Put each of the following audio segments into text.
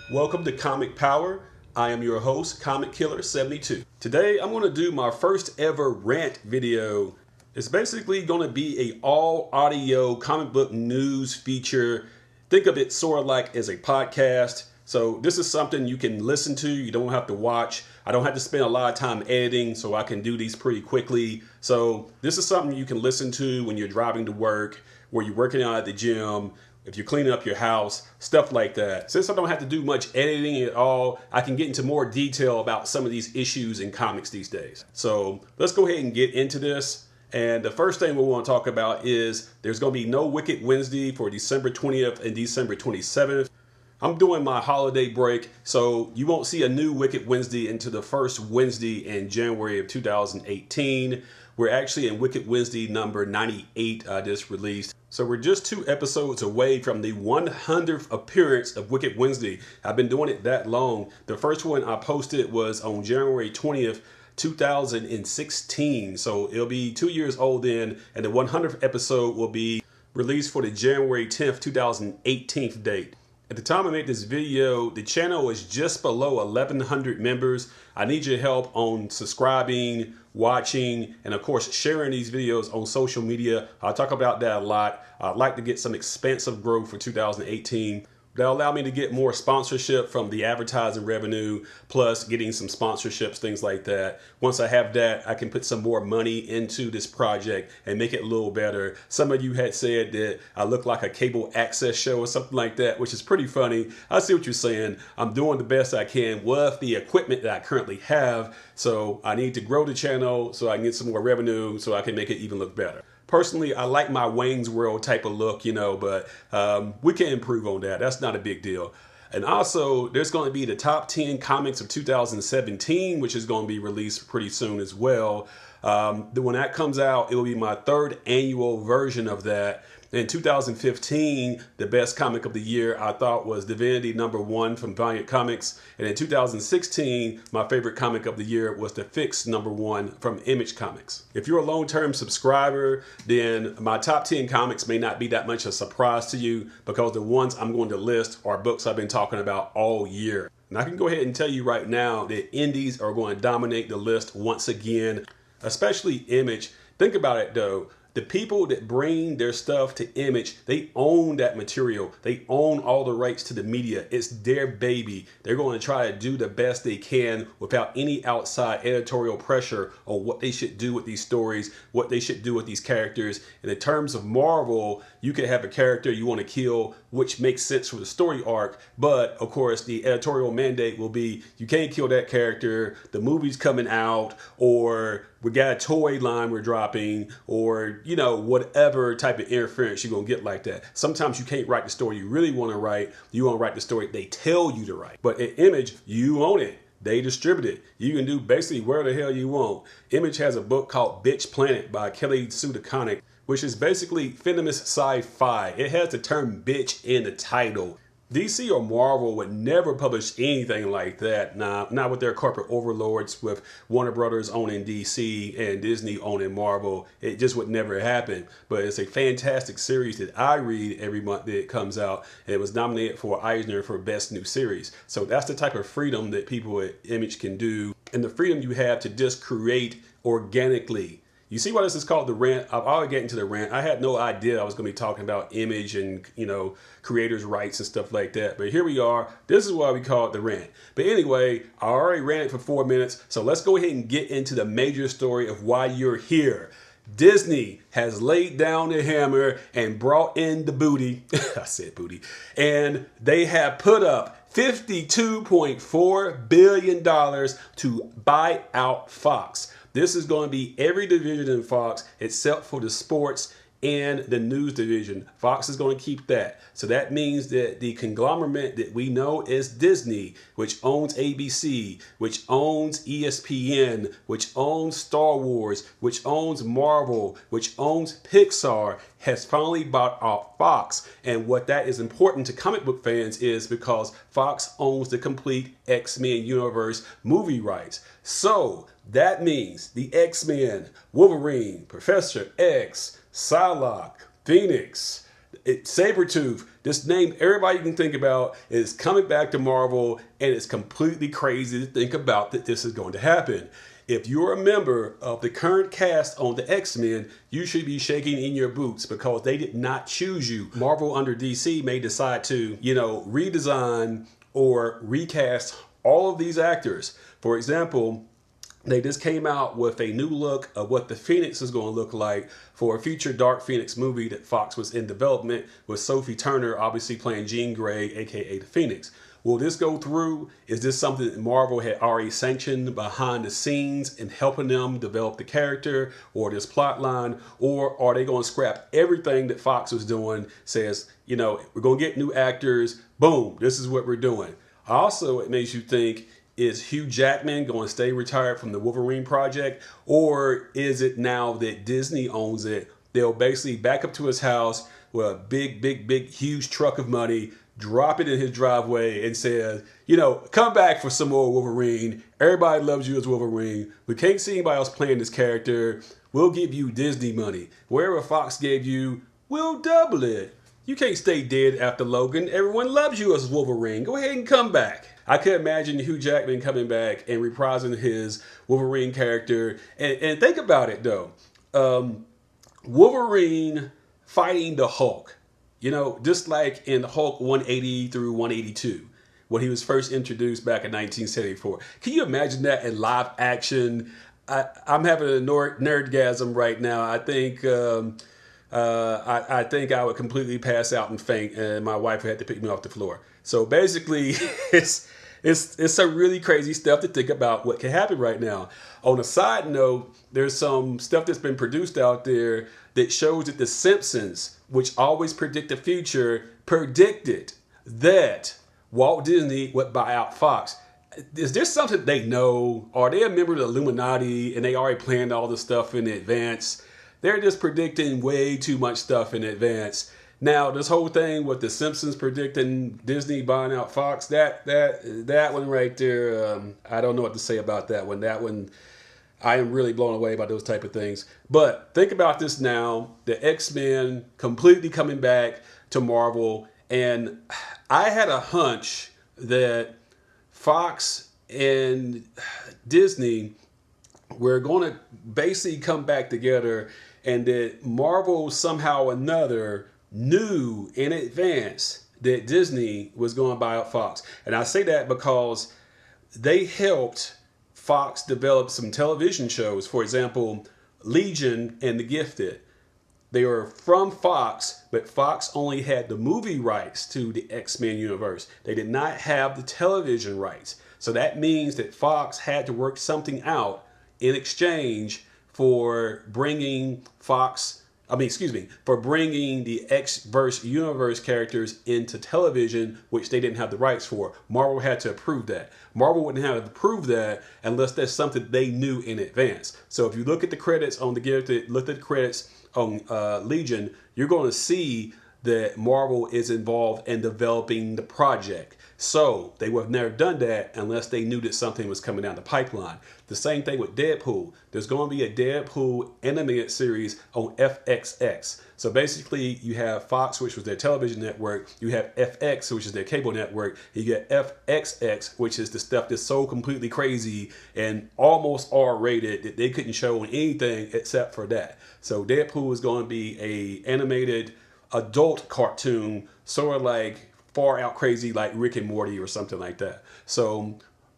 Welcome to Comic Power. I am your host, Comic Killer 72. Today I'm going to do my first ever rant video. It's basically going to be a all audio comic book news feature. Think of it sort of like as a podcast. So this is something you can listen to. You don't have to watch. I don't have to spend a lot of time editing, so I can do these pretty quickly. So this is something you can listen to when you're driving to work, where you're working out at the gym, if you're cleaning up your house, stuff like that. Since I don't have to do much editing at all, I can get into more detail about some of these issues in comics these days. So let's go ahead and get into this. And the first thing we want to talk about is there's going to be no Wicked Wednesday for December 20th and December 27th. I'm doing my holiday break, so you won't see a new Wicked Wednesday until the first Wednesday in January of 2018. We're actually in Wicked Wednesday number 98 just released. So we're just 2 episodes away from the 100th appearance of Wicked Wednesday. I've been doing it that long. The first one I posted was on January 20th, 2016. So it'll be 2 years old then, and the 100th episode will be released for the January 10th, 2018 date. At the time I made this video, the channel is just below 1,100 members. I need your help on subscribing, watching, and of course sharing these videos on social media. I'll talk about that a lot. I'd like to get some expansive growth for 2018. That'll allow me to get more sponsorship from the advertising revenue, plus getting some sponsorships, things like that. Once I have that, I can put some more money into this project and make it a little better. Some of you had said that I look like a cable access show or something like that, which is pretty funny. I see what you're saying. I'm doing the best I can with the equipment that I currently have. So I need to grow the channel so I can get some more revenue so I can make it even look better. Personally, I like my Wayne's World type of look, but we can improve on that. That's not a big deal. And also, there's going to be the top 10 comics of 2017, which is going to be released pretty soon as well. When that comes out, it will be my 3rd annual version of that. In 2015, the best comic of the year I thought was Divinity #1 from Valiant Comics. And in 2016, my favorite comic of the year was The Fix #1 from Image Comics. If you're a long-term subscriber, then my top 10 comics may not be that much a surprise to you, because the ones I'm going to list are books I've been talking about all year. And I can go ahead and tell you right now that indies are going to dominate the list once again, especially Image. Think about it though. The people that bring their stuff to Image, they own that material. They own all the rights to the media. It's their baby. They're going to try to do the best they can without any outside editorial pressure on what they should do with these stories, what they should do with these characters. And in terms of Marvel, you could have a character you want to kill, which makes sense for the story arc. But of course, the editorial mandate will be, you can't kill that character. The movie's coming out, or we got a toy line we're dropping, or whatever type of interference you're gonna get like that. Sometimes you can't write the story you really want to write. You want to write the story they tell you to write. But in Image, you own it. They distribute it. You can do basically where the hell you want. Image has a book called Bitch Planet by Kelly Sue DeConnick, which is basically feminist sci-fi. It has the term bitch in the title. DC or Marvel would never publish anything like that. Nah, not with their corporate overlords, with Warner Brothers owning DC and Disney owning Marvel. It just would never happen. But it's a fantastic series that I read every month that it comes out. And it was nominated for Eisner for Best New Series. So that's the type of freedom that people at Image can do, and the freedom you have to just create organically. You see why this is called the rant? I've already get into the rant. I had no idea I was going to be talking about Image and, creators' rights and stuff like that. But here we are. This is why we call it the rant. But anyway, I already ranted for 4 minutes. So let's go ahead and get into the major story of why you're here. Disney has laid down the hammer and brought in the booty. I said booty. And they have put up $52.4 billion to buy out Fox. This is going to be every division in Fox except for the sports and the news division. Fox is going to keep that. So that means that the conglomerate that we know as Disney, which owns ABC, which owns ESPN, which owns Star Wars, which owns Marvel, which owns Pixar, has finally bought out Fox. And what that is important to comic book fans is because Fox owns the complete X-Men universe movie rights. So that means the X-Men, Wolverine, Professor X, Psylocke, Phoenix, Sabretooth, this name everybody can think about, is coming back to Marvel, and it's completely crazy to think about that this is going to happen. If you're a member of the current cast on the X-Men, you should be shaking in your boots because they did not choose you. Marvel under DC may decide to, redesign or recast all of these actors. For example, they just came out with a new look of what the Phoenix is going to look like for a future Dark Phoenix movie that Fox was in development, with Sophie Turner obviously playing Jean Grey, aka the Phoenix. Will this go through? Is this something that Marvel had already sanctioned behind the scenes and helping them develop the character or this plot line? Or are they going to scrap everything that Fox was doing, says, we're going to get new actors, boom, this is what we're doing. Also, it makes you think, is Hugh Jackman going to stay retired from the Wolverine project? Or is it now that Disney owns it, they'll basically back up to his house with a big, huge truck of money, drop it in his driveway and says, come back for some more Wolverine. Everybody loves you as Wolverine. We can't see anybody else playing this character. We'll give you Disney money. Wherever Fox gave you, we'll double it. You can't stay dead after Logan. Everyone loves you as Wolverine. Go ahead and come back. I could imagine Hugh Jackman coming back and reprising his Wolverine character. And think about it, though. Wolverine fighting the Hulk. Just like in Hulk 180 through 182, when he was first introduced back in 1974. Can you imagine that in live action? I'm having a nerdgasm right now. I think I think I would completely pass out and faint, and my wife had to pick me off the floor. So basically, it's some really crazy stuff to think about what can happen right now. On a side note, there's some stuff that's been produced out there that shows that The Simpsons, which always predict the future, predicted that Walt Disney would buy out Fox. Is there something they know? Are they a member of the Illuminati and they already planned all this stuff in advance? They're just predicting way too much stuff in advance. Now, this whole thing with The Simpsons predicting Disney buying out Fox, that one right there, I don't know what to say about that one. That one, I am really blown away by those type of things. But think about this now, the X-Men completely coming back to Marvel. And I had a hunch that Fox and Disney were going to basically come back together, and that Marvel somehow or another knew in advance that Disney was going to buy out Fox. And I say that because they helped Fox develop some television shows. For example, Legion and The Gifted. They were from Fox, but Fox only had the movie rights to the X-Men universe. They did not have the television rights. So that means that Fox had to work something out in exchange for bringing bringing the X-verse universe characters into television, which they didn't have the rights for. Marvel had to approve that. Marvel wouldn't have to prove that unless there's something they knew in advance. So if you look at the credits on The Gifted, look at the credits on Legion, you're going to see that Marvel is involved in developing the project. So they would have never done that unless they knew that something was coming down the pipeline. The same thing with Deadpool. There's going to be a Deadpool animated series on FXX. So basically you have Fox, which was their television network. You have FX, which is their cable network. You get FXX, which is the stuff that's so completely crazy and almost R-rated that they couldn't show on anything except for that. So Deadpool is going to be a animated adult cartoon, sort of like far out crazy like Rick and Morty or something like that. So,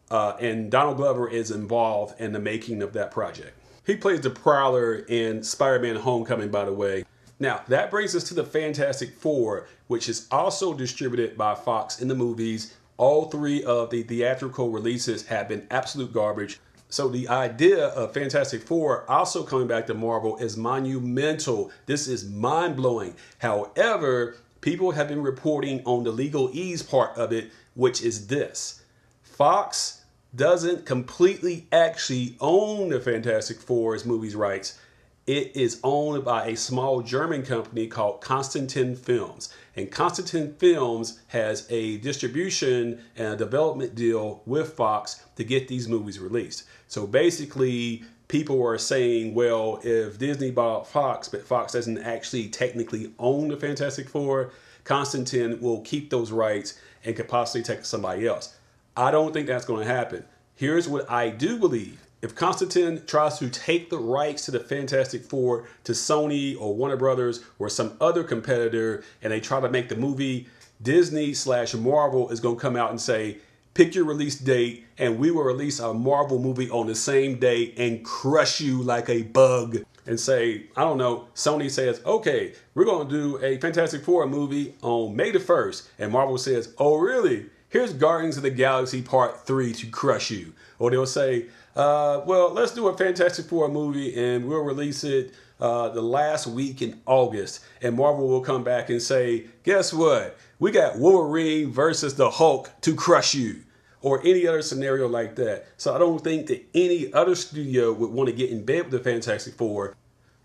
and Donald Glover is involved in the making of that project. He plays the Prowler in Spider-Man Homecoming, by the way. Now, that brings us to the Fantastic Four, which is also distributed by Fox in the movies. All three of the theatrical releases have been absolute garbage. So the idea of Fantastic Four also coming back to Marvel is monumental. This is mind-blowing. However, people have been reporting on the legalese part of it, which is this. Fox doesn't completely actually own the Fantastic Four's movies rights. It is owned by a small German company called Constantin Films. And Constantin Films has a distribution and a development deal with Fox to get these movies released. So basically, people are saying, well, if Disney bought Fox, but Fox doesn't actually technically own the Fantastic Four, Constantine will keep those rights and could possibly take somebody else. I don't think that's going to happen. Here's what I do believe. If Constantine tries to take the rights to the Fantastic Four to Sony or Warner Brothers or some other competitor, and they try to make the movie, Disney/Marvel is going to come out and say, pick your release date and we will release a Marvel movie on the same day and crush you like a bug. And say, I don't know, Sony says, okay, we're going to do a Fantastic Four movie on May the 1st. And Marvel says, oh, really? Here's Guardians of the Galaxy Part 3 to crush you. Or they'll say, well, let's do a Fantastic Four movie and we'll release it the last week in August. And Marvel will come back and say, guess what? We got Wolverine versus the Hulk to crush you. Or any other scenario like that. So I don't think that any other studio would want to get in bed with the Fantastic Four,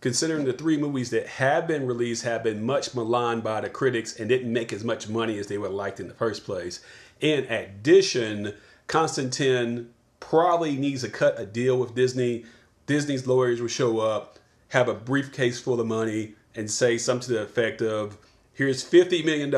considering the 3 movies that have been released have been much maligned by the critics and didn't make as much money as they would have liked in the first place. In addition, Constantine probably needs to cut a deal with Disney. Disney's lawyers will show up, have a briefcase full of money, and say something to the effect of, here's $50 million,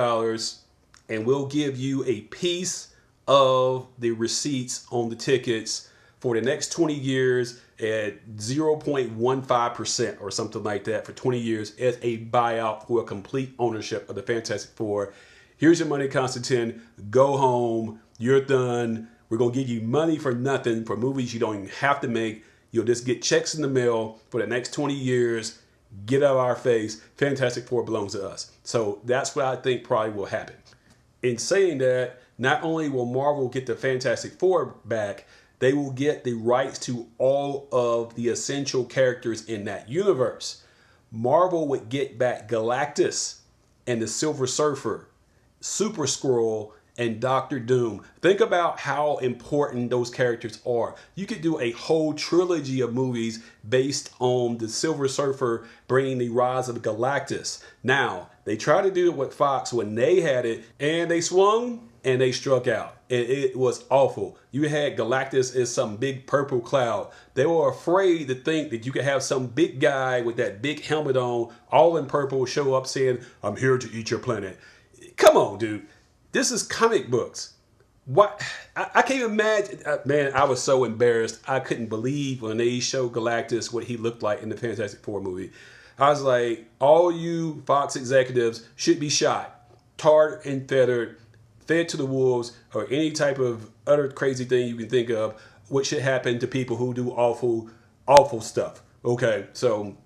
and we'll give you a piece of the receipts on the tickets for the next 20 years at 0.15% or something like that for 20 years as a buyout for a complete ownership of the Fantastic Four. Here's your money, Constantine. Go home. You're done. We're going to give you money for nothing for movies you don't even have to make. You'll just get checks in the mail for the next 20 years. Get out of our face. Fantastic Four belongs to us. So that's what I think probably will happen. In saying that, not only will Marvel get the Fantastic Four back, they will get the rights to all of the essential characters in that universe. Marvel would get back Galactus and the Silver Surfer, Super Skrull, and Doctor Doom. Think about how important those characters are. You could do a whole trilogy of movies based on the Silver Surfer bringing the rise of Galactus. Now, they tried to do it with Fox when they had it, and they swung and they struck out. It was awful. You had Galactus as some big purple cloud. They were afraid to think that you could have some big guy with that big helmet on, all in purple, show up saying, I'm here to eat your planet. Come on, dude. This is comic books. What? I can't imagine. Man, I was so embarrassed. I couldn't believe when they showed Galactus what he looked like in the Fantastic Four movie. I was like, all you Fox executives should be shot, tarred and feathered, fed to the wolves, or any type of other crazy thing you can think of, what should happen to people who do awful, awful stuff. Okay, so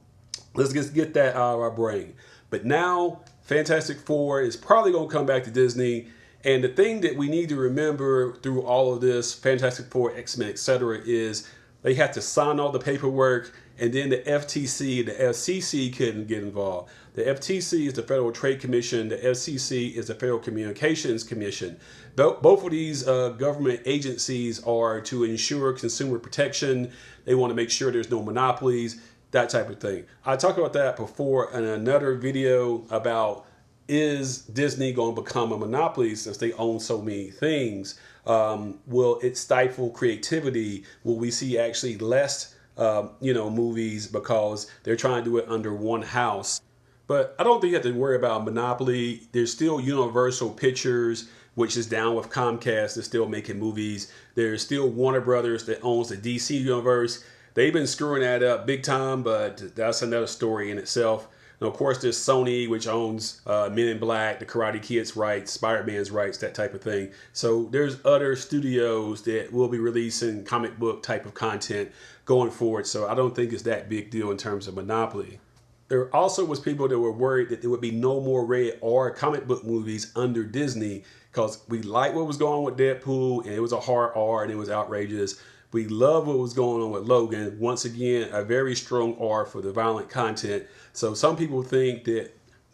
let's just get that out of our brain. But now, Fantastic Four is probably going to come back to Disney. And the thing that we need to remember through all of this, Fantastic Four, X-Men, etc., is they have to sign all the paperwork, and then the FTC, the FCC couldn't get involved. The FTC is the Federal Trade Commission. The FCC is the Federal Communications Commission. Both of these government agencies are to ensure consumer protection. They want to make sure there's no monopolies, that type of thing. I talked about that before in another video about, is Disney going to become a monopoly since they own so many things? Will it stifle creativity? Will we see actually less movies because they're trying to do it under one house? But I don't think you have to worry about monopoly. There's still Universal Pictures, which is down with Comcast. They're still making movies. There's still Warner Brothers that owns the DC universe. They've been screwing that up big time, but that's another story in itself. And of course, there's Sony, which owns Men in Black, the Karate Kid's rights, Spider-Man's rights, that type of thing. So there's other studios that will be releasing comic book type of content going forward. So I don't think it's that big deal in terms of monopoly. There also was people that were worried that there would be no more rated R comic book movies under Disney because we liked what was going on with Deadpool, and it was a hard R and it was outrageous. We love what was going on with Logan. Once again, a very strong R for the violent content. So some people think that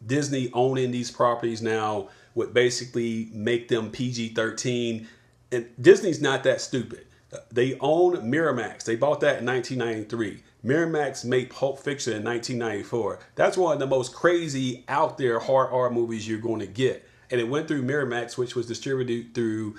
Disney owning these properties now would basically make them PG-13. And Disney's not that stupid. They own Miramax. They bought that in 1993. Miramax made Pulp Fiction in 1994. That's one of the most crazy out there hard R movies you're going to get. And it went through Miramax, which was distributed through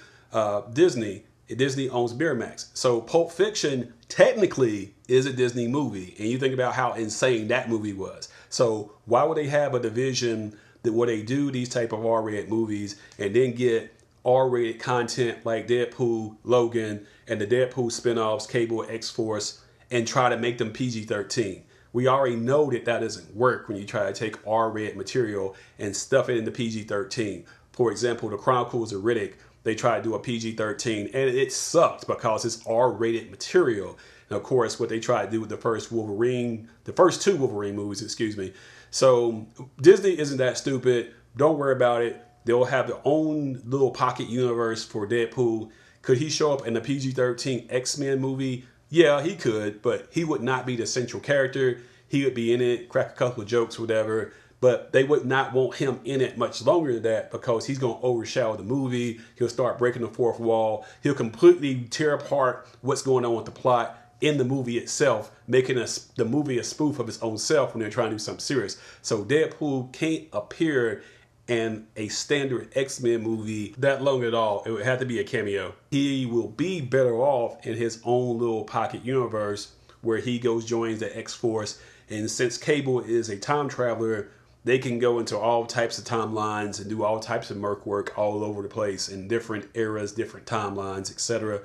Disney. Disney owns Miramax. So Pulp Fiction technically is a Disney movie. And you think about how insane that movie was. So why would they have a division that where they do these type of R-rated movies and then get R-rated content like Deadpool, Logan, and the Deadpool spinoffs, Cable, X-Force, and try to make them PG-13? We already know that that doesn't work when you try to take R-rated material and stuff it into PG-13. For example, the Chronicles of Riddick, they tried to do a PG-13 and it sucked because it's R-rated material. And of course, what they tried to do with the first two Wolverine movies, excuse me. So Disney isn't that stupid. Don't worry about it. They'll have their own little pocket universe for Deadpool. Could he show up in the PG-13 X-Men movie? Yeah, he could, but he would not be the central character. He would be in it, crack a couple of jokes, whatever. But they would not want him in it much longer than that because he's going to overshadow the movie. He'll start breaking the fourth wall. He'll completely tear apart what's going on with the plot in the movie itself, making the movie a spoof of its own self when they're trying to do something serious. So Deadpool can't appear in a standard X-Men movie that long at all. It would have to be a cameo. He will be better off in his own little pocket universe where he joins the X-Force. And since Cable is a time traveler, they can go into all types of timelines and do all types of merc work all over the place in different eras, different timelines, etc.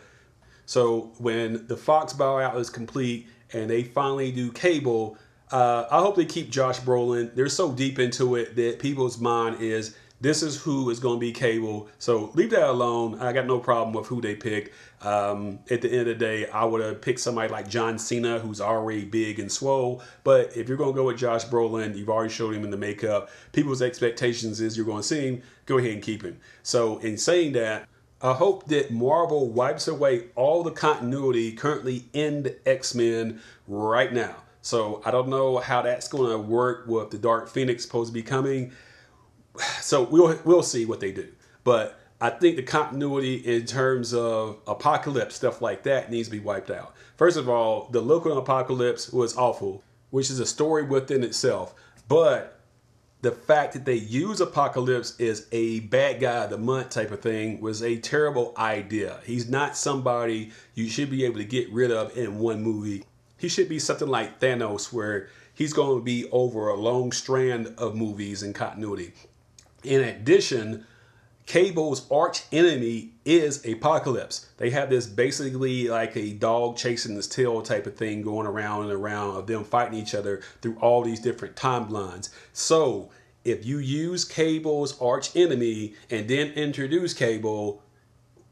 So when the Fox buyout is complete and they finally do Cable, I hope they keep Josh Brolin. They're so deep into it that people's mind is this is who is going to be Cable. So leave that alone. I got no problem with who they pick. At the end of the day, I would have picked somebody like John Cena, who's already big and swole. But if you're going to go with Josh Brolin, you've already showed him in the makeup. People's expectations is you're going to see him. Go ahead and keep him. So in saying that, I hope that Marvel wipes away all the continuity currently in the X-Men right now. So I don't know how that's going to work with the Dark Phoenix supposed to be coming. So we'll see what they do. But I think the continuity in terms of Apocalypse, stuff like that, needs to be wiped out. First of all, the look on Apocalypse was awful, which is a story within itself. But the fact that they use Apocalypse as a bad guy of the month type of thing was a terrible idea. He's not somebody you should be able to get rid of in one movie. He should be something like Thanos, where he's going to be over a long strand of movies and continuity. In addition, Cable's arch enemy is Apocalypse. They have this basically like a dog chasing his tail type of thing going around and around of them fighting each other through all these different timelines. So if you use Cable's arch enemy and then introduce Cable,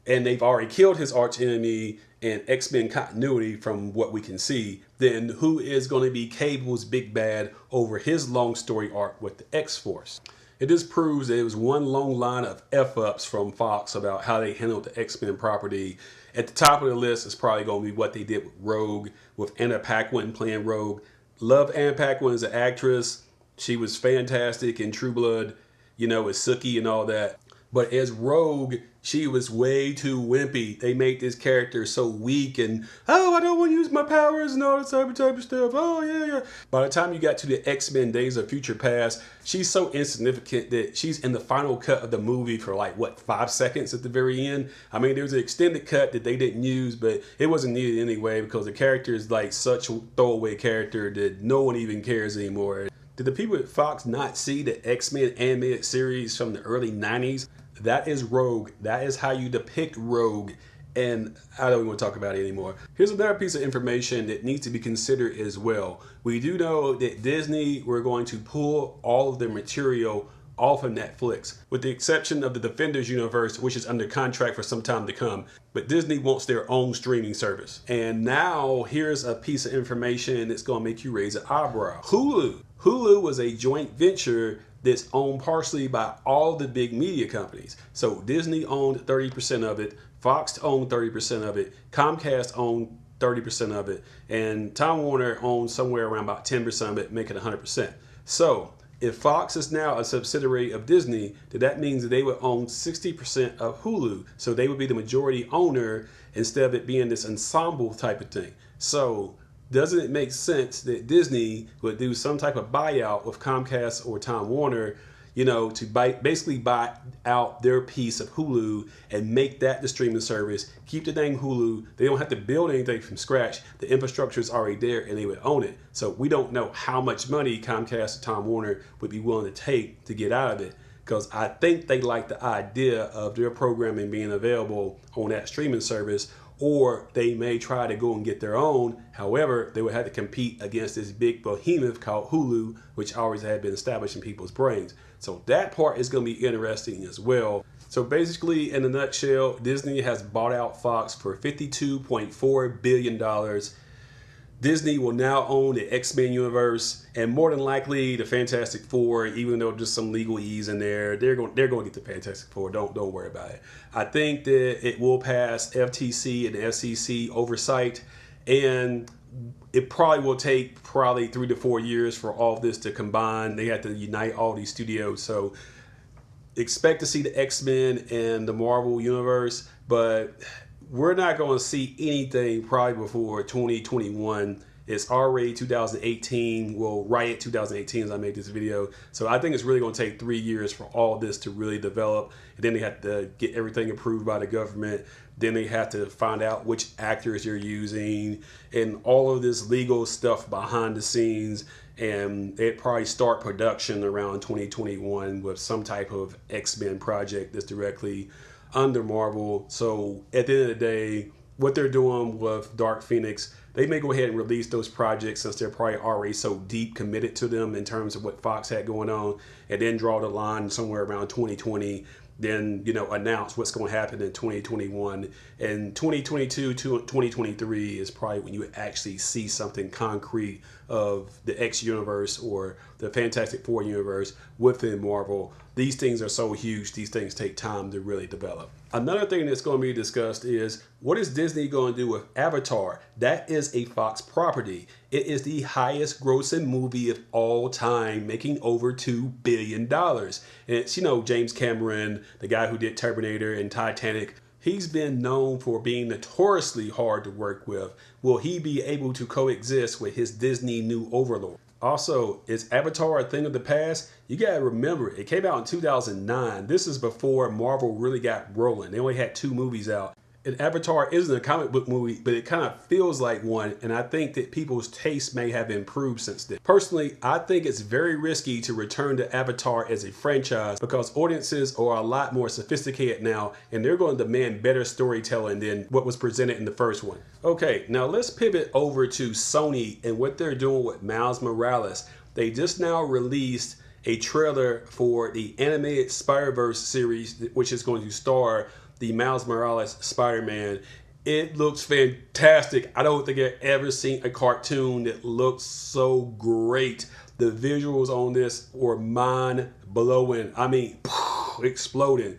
and they've already killed his arch enemy in X-Men continuity from what we can see, then who is going to be Cable's big bad over his long story arc with the X-Force? It just proves that it was one long line of F-ups from Fox about how they handled the X-Men property. At the top of the list is probably going to be what they did with Rogue, with Anna Paquin playing Rogue. Love Anna Paquin as an actress. She was fantastic in True Blood, you know, as Sookie and all that. But as Rogue, she was way too wimpy. They made this character so weak and, oh, I don't want to use my powers and all this type of stuff. Oh, yeah. By the time you got to the X-Men Days of Future Past, she's so insignificant that she's in the final cut of the movie for like, 5 seconds at the very end? I mean, there's an extended cut that they didn't use, but it wasn't needed anyway because the character is like such a throwaway character that no one even cares anymore. Did the people at Fox not see the X-Men animated series from the early 90s? That is Rogue. That is how you depict Rogue. And I don't even want to talk about it anymore. Here's another piece of information that needs to be considered as well. We do know that Disney were going to pull all of their material off of Netflix, with the exception of the Defenders universe, which is under contract for some time to come. But Disney wants their own streaming service. And now here's a piece of information that's going to make you raise an eyebrow. Hulu. Hulu was a joint venture that's owned partially by all the big media companies. So Disney owned 30% of it, Fox owned 30% of it, Comcast owned 30% of it, and Time Warner owned somewhere around about 10% of it, making 100%. So if Fox is now a subsidiary of Disney, then that means that they would own 60% of Hulu. So they would be the majority owner instead of it being this ensemble type of thing. So doesn't it make sense that Disney would do some type of buyout with Comcast or Time Warner, to basically buy out their piece of Hulu and make that the streaming service, keep the name Hulu. They don't have to build anything from scratch. The infrastructure is already there and they would own it. So we don't know how much money Comcast or Time Warner would be willing to take to get out of it, because I think they like the idea of their programming being available on that streaming service, or they may try to go and get their own. However, they would have to compete against this big behemoth called Hulu, which always had been established in people's brains. So that part is going to be interesting as well. So basically, in a nutshell, Disney has bought out Fox for $52.4 billion. Disney will now own the X-Men universe, and more than likely the Fantastic Four, even though there's some legalese in there, they're going to get the Fantastic Four. Don't worry about it. I think that it will pass FTC and FCC oversight, and it probably will take 3 to 4 years for all of this to combine. They have to unite all these studios, so expect to see the X-Men and the Marvel universe, but we're not going to see anything probably before 2021. It's already 2018. Well, right at 2018 as I made this video. So I think it's really going to take 3 years for all this to really develop. And then they have to get everything approved by the government. Then they have to find out which actors you're using and all of this legal stuff behind the scenes. And they'd probably start production around 2021 with some type of X-Men project that's directly under Marvel. So at the end of the day, what they're doing with Dark Phoenix, they may go ahead and release those projects since they're probably already so deep committed to them in terms of what Fox had going on, and then draw the line somewhere around 2020, then announce what's going to happen in 2021. And 2022 to 2023 is probably when you actually see something concrete of the X universe or the Fantastic Four universe within Marvel. These things are so huge, these things take time to really develop. Another thing that's going to be discussed is, what is Disney going to do with Avatar? That is a Fox property. It is the highest grossing movie of all time, making over $2 billion. And it's, James Cameron, the guy who did Terminator and Titanic. He's been known for being notoriously hard to work with. Will he be able to coexist with his Disney new overlord? Also, is Avatar a thing of the past? You gotta remember, it came out in 2009. This is before Marvel really got rolling. They only had 2 movies out. And Avatar isn't a comic book movie, but it kind of feels like one, and I think that people's taste may have improved since then. Personally, I think it's very risky to return to Avatar as a franchise because audiences are a lot more sophisticated now, and they're going to demand better storytelling than what was presented in the first one. Okay, now let's pivot over to Sony and what they're doing with Miles Morales. They just now released a trailer for the animated Spider-Verse series, which is going to star the Miles Morales Spider-Man. It looks fantastic. I don't think I've ever seen a cartoon that looks so great. The visuals on this were mind-blowing. I mean, exploding.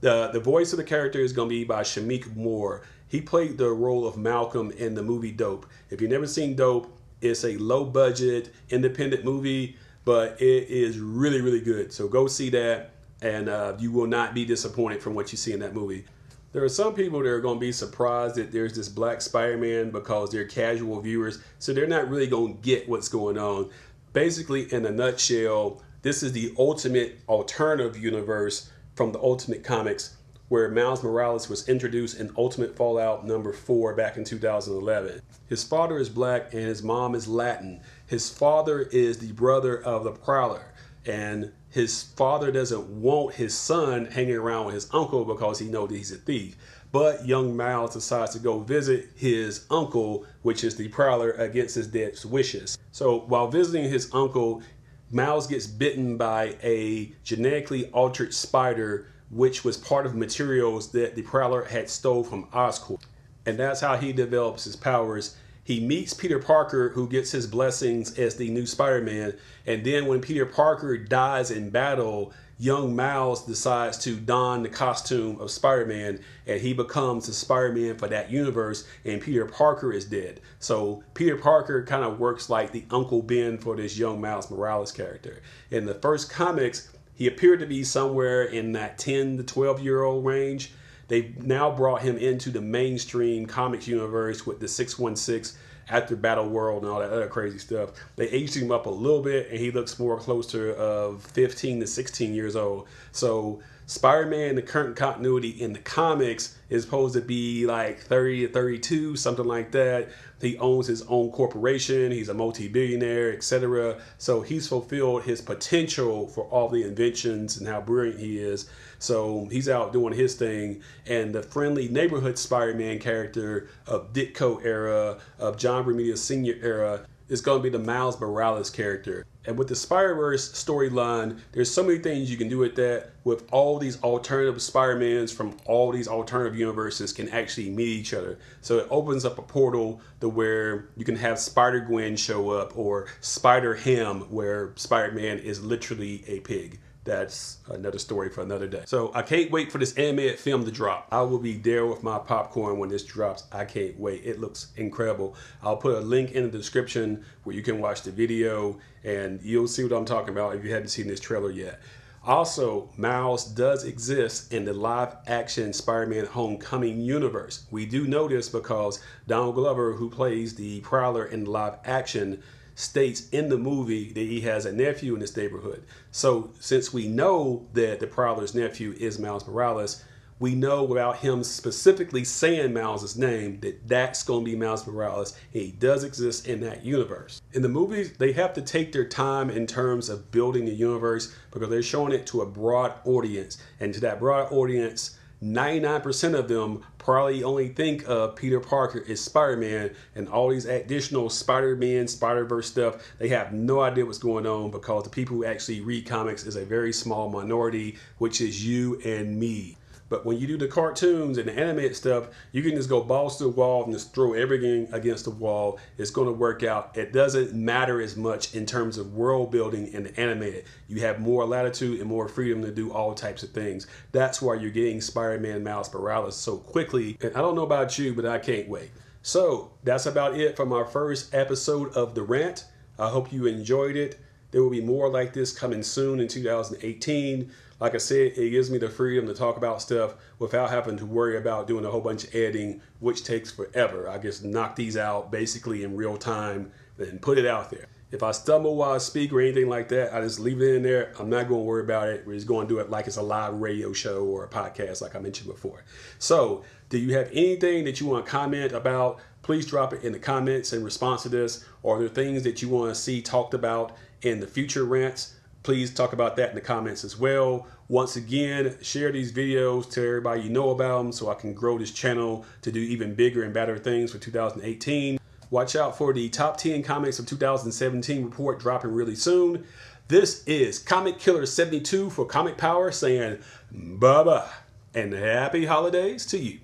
The voice of the character is going to be by Shameik Moore. He played the role of Malcolm in the movie Dope. If you've never seen Dope, it's a low-budget, independent movie, but it is really, really good. So go see that, and you will not be disappointed from what you see in that movie. There are some people that are going to be surprised that there's this black Spider-Man because they're casual viewers, so they're not really going to get what's going on. Basically, in a nutshell, this is the ultimate alternative universe from the Ultimate Comics, where Miles Morales was introduced in Ultimate Fallout #4 back in 2011. His father is black and his mom is Latin. His father is the brother of the Prowler, and his father doesn't want his son hanging around with his uncle because he knows that he's a thief. But young Miles decides to go visit his uncle, which is the Prowler, against his dad's wishes. So while visiting his uncle, Miles gets bitten by a genetically altered spider, which was part of materials that the Prowler had stole from Oscorp. And that's how he develops his powers. He meets Peter Parker, who gets his blessings as the new Spider-Man. And then when Peter Parker dies in battle, young Miles decides to don the costume of Spider-Man, and he becomes the Spider-Man for that universe, and Peter Parker is dead. So Peter Parker kind of works like the Uncle Ben for this young Miles Morales character. In the first comics, he appeared to be somewhere in that 10 to 12-year-old range. They've now brought him into the mainstream comics universe with the 616 after Battle World and all that other crazy stuff. They aged him up a little bit, and he looks more closer of 15 to 16 years old. So Spider-Man, the current continuity in the comics, is supposed to be like 30 to 32, something like that. He owns his own corporation. He's a multi-billionaire, etc. So he's fulfilled his potential for all the inventions and how brilliant he is. So he's out doing his thing. And the friendly neighborhood Spider-Man character of Ditko era, of John Romita Sr. era, is going to be the Miles Morales character. And with the Spider-Verse storyline, there's so many things you can do with that. With all these alternative Spider-Mans from all these alternative universes can actually meet each other. So it opens up a portal to where you can have Spider-Gwen show up, or Spider-Ham, where Spider-Man is literally a pig. That's another story for another day. So I can't wait for this animated film to drop. I will be there with my popcorn when this drops. I can't wait. It looks incredible. I'll put a link in the description where you can watch the video, and you'll see what I'm talking about if you haven't seen this trailer yet. Also, Miles does exist in the live-action Spider-Man Homecoming universe. We do know this because Donald Glover, who plays the Prowler in live-action, states in the movie that he has a nephew in this neighborhood. So since we know that the Prowler's nephew is Miles Morales, we know without him specifically saying Miles' name that that's going to be Miles Morales, and he does exist in that universe. In the movies, they have to take their time in terms of building the universe because they're showing it to a broad audience. And to that broad audience, 99% of them probably only think of Peter Parker as Spider-Man, and all these additional Spider-Man, Spider-Verse stuff, they have no idea what's going on because the people who actually read comics is a very small minority, which is you and me. But when you do the cartoons and the animated stuff, you can just go balls to the wall and just throw everything against the wall. It's going to work out. It doesn't matter as much in terms of world building in the animated. You have more latitude and more freedom to do all types of things. That's why you're getting Spider-Man Miles Morales so quickly. And I don't know about you, but I can't wait. So that's about it from our first episode of The Rant. I hope you enjoyed it. There will be more like this coming soon in 2018. Like I said, it gives me the freedom to talk about stuff without having to worry about doing a whole bunch of editing, which takes forever. I just knock these out basically in real time and put it out there. If I stumble while I speak or anything like that, I just leave it in there. I'm not going to worry about it. We're just going to do it like it's a live radio show or a podcast like I mentioned before. So, do you have anything that you want to comment about? Please drop it in the comments in response to this. Or are there things that you want to see talked about in the future rants? Please talk about that in the comments as well. Once again, share these videos, tell everybody you know about them so I can grow this channel to do even bigger and better things for 2018. Watch out for the top 10 comics of 2017 report dropping really soon. This is Comic Killer 72 for Comic Power saying bye-bye and happy holidays to you.